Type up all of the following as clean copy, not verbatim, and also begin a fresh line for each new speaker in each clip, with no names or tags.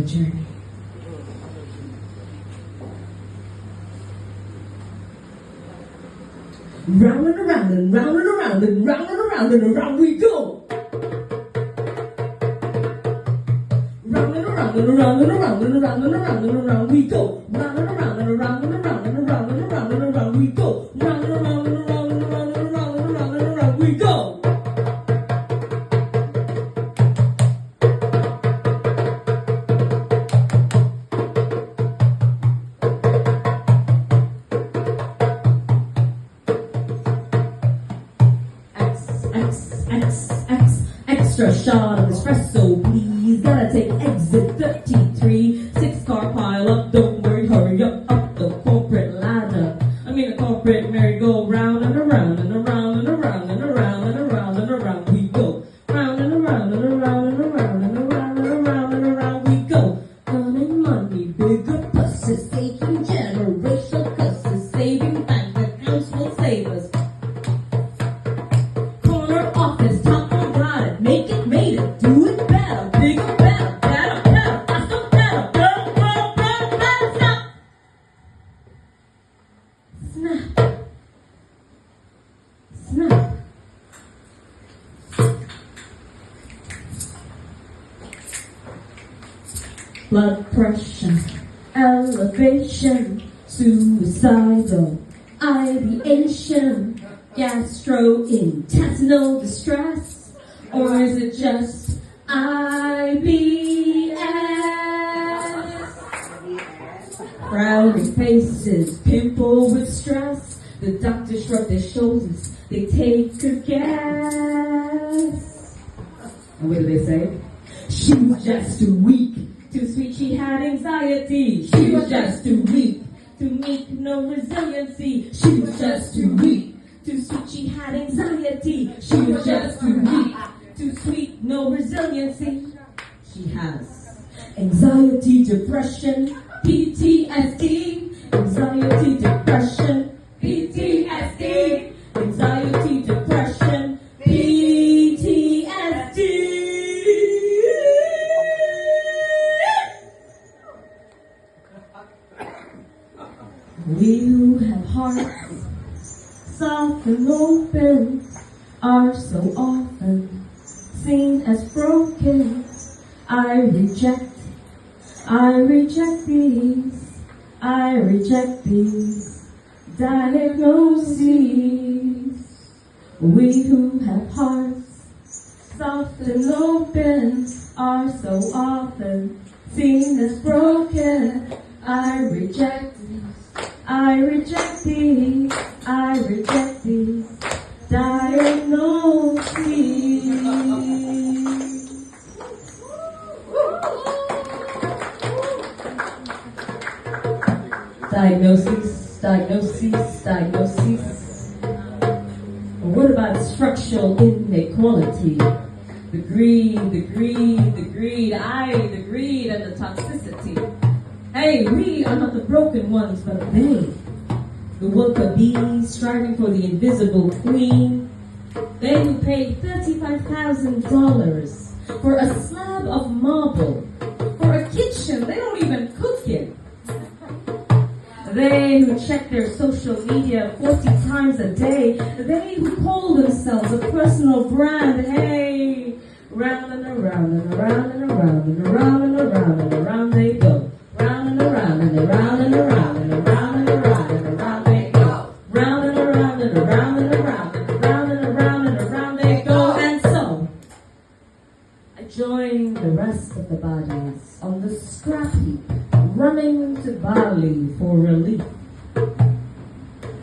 journey. Round and around and round and around and round and around and around we go. Round and around and around and around and around and around and around we go. Round and around and around and around and around and around and around we go. Round and around and around and around and around and around and around we go. Extra shot of espresso, please. Gotta take exit 33. 6-car pile up, don't worry, hurry up the corporate ladder. I mean the corporate merry-go-round and around and around and around and around and around and around we go. Round and around and around and around and around and around and around we go. Earning money, bigger buses, taking generational cusses, saving bank accounts will save us. Do it better, bigger, better, better, better, faster, better, better, better, better, better, stop. Snap. Snap. Blood pressure, elevation, suicidal, ideation, gastrointestinal distress. Or is it just IBS? Frowning faces, pimple with stress. The doctors shrug their shoulders, they take a guess. And what do they say? She was just too weak, too sweet, she had anxiety. She was just too weak, too meek, no resiliency. She was just too weak, too sweet, she had anxiety. She was just too weak, too sweet, no resiliency. She has anxiety, depression, PTSD. Anxiety, depression, PTSD. Anxiety, depression, PTSD. We who have hearts soft and open are so often seen as broken. I reject these diagnoses. We who have hearts soft and open are so often seen as broken. I reject these diagnoses. Diagnoses. What about structural inequality? The greed, and the toxicity. Hey, we are not the broken ones, but they. The worker bees striving for the invisible queen. They who paid $35,000 for a slab of marble, for a kitchen, they don't even cook it. They who check their social media 40 times a day. They who call themselves a personal brand. Hey, round and around and around and around and around and around and around they go. Round and around and around and around and around and around and around they go. Round and around and around and around and around and around and around they go. And so, I join the rest of the bodies on the scrap heap, running to Bali for relief.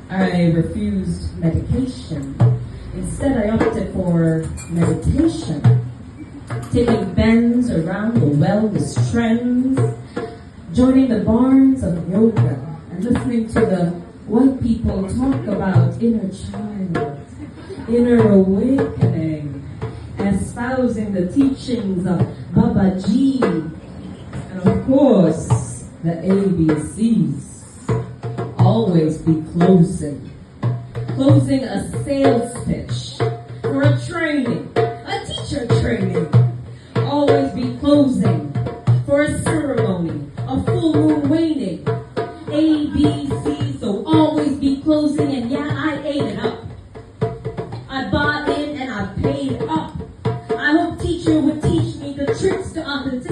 I refused medication. Instead, I opted for meditation, taking bends around the wellness trends, joining the barns of yoga, and listening to the white people talk about inner child, inner awakening, espousing the teachings of Babaji, and of course, the ABCs. Always be closing a sales pitch for a training, a teacher training. Always be closing for a ceremony.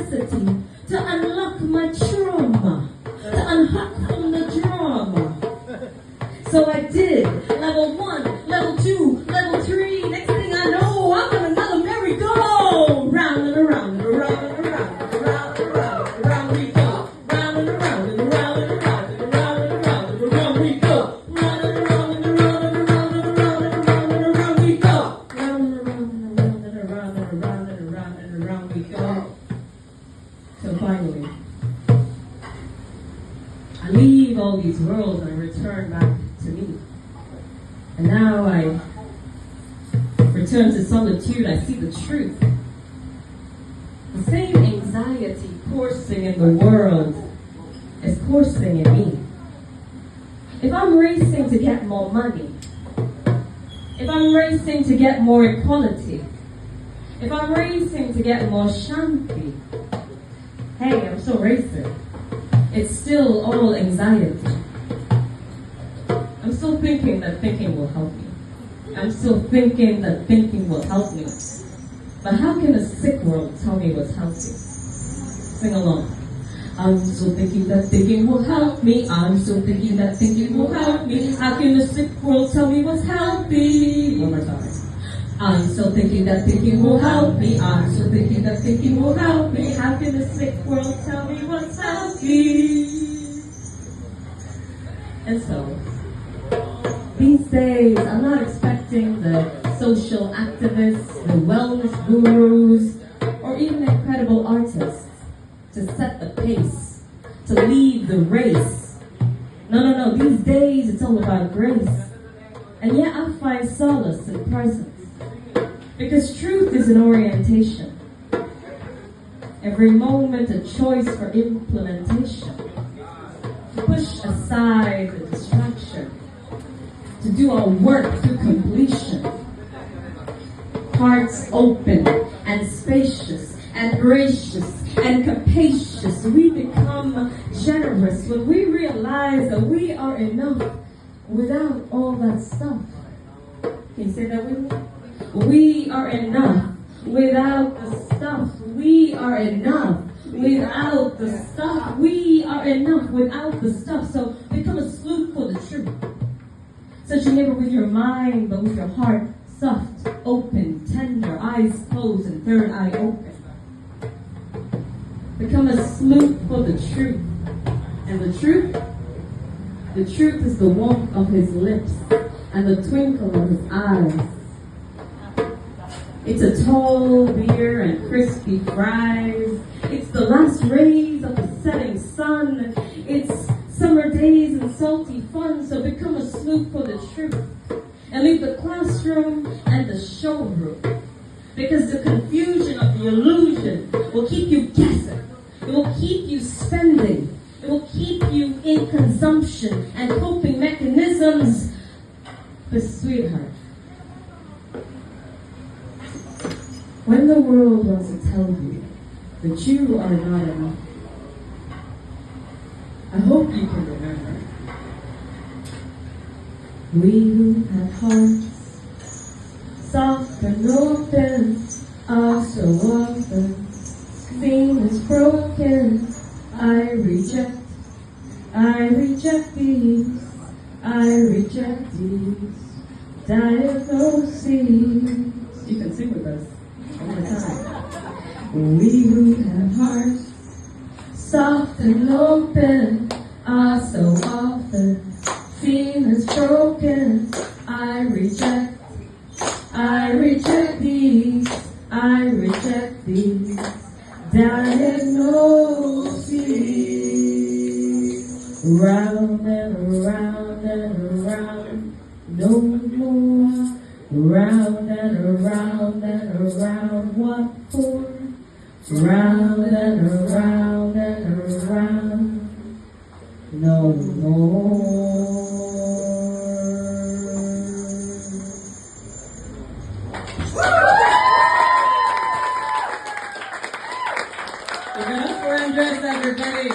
necessity to unlock my trauma, to unhook from the drama. So I did. Level 1, level 2, level 3. Next thing I know, I'm on another merry-go. Round and around and around and around and around and around and around we go. Round and around and around and around and around and around and around we go. Round and around and around and around and around and around and around we go. Round and around and around and around and around and around and around we go. So finally, I leave all these worlds and I return back to me. And now I return to solitude. I see the truth. The same anxiety coursing in the world is coursing in me. If I'm racing to get more money, if I'm racing to get more equality, if I'm racing to get more shanti, hey, I'm still racing. It's still all anxiety. I'm still thinking that thinking will help me. I'm still thinking that thinking will help me. But how can a sick world tell me what's healthy? Sing along. I'm still thinking that thinking will help me. I'm still thinking that thinking will help me. How can a sick world tell me what's healthy? One more time. I'm still thinking that thinking will help me. I'm still thinking that thinking will help me. How can a sick world tell me what's healthy? And so, these days, I'm not expecting the social activists, the wellness gurus, or even incredible artists to set the pace, to lead the race. No. These days, it's all about grace. And yet, I find solace in presence. Because truth is an orientation. Every moment a choice for implementation. To push aside the distraction. To do our work to completion. Hearts open and spacious and gracious and capacious. We become generous when we realize that we are enough without all that stuff. Can you say that with me? We are enough without the stuff. We are enough without the stuff. We are enough without the stuff. So become a sleuth for the truth. Search your neighbor with your mind, but with your heart soft, open, tender, eyes closed and third eye open. Become a sleuth for the truth. And the truth is the warmth of his lips and the twinkle of his eyes. It's a tall beer and crispy fries. It's the last rays of the setting sun. It's summer days and salty fun. So become a sleuth for the truth. And leave the classroom and the showroom. Because the confusion of the illusion will keep you guessing. It will keep you spending. It will keep you in consumption and coping mechanisms. But sweetheart, when the world wants to tell you that you are not enough, I hope you can remember. We who have hearts soft and open are so often seen as broken. I reject these, I reject these diagnoses. You can sing with us. One more time. We who have hearts soft and open are so often seen as broken. I reject these, I reject these diagnoses. Round and around and around, no more. Round and around, what for? Round and around, no more. Give it up for Andres, everybody.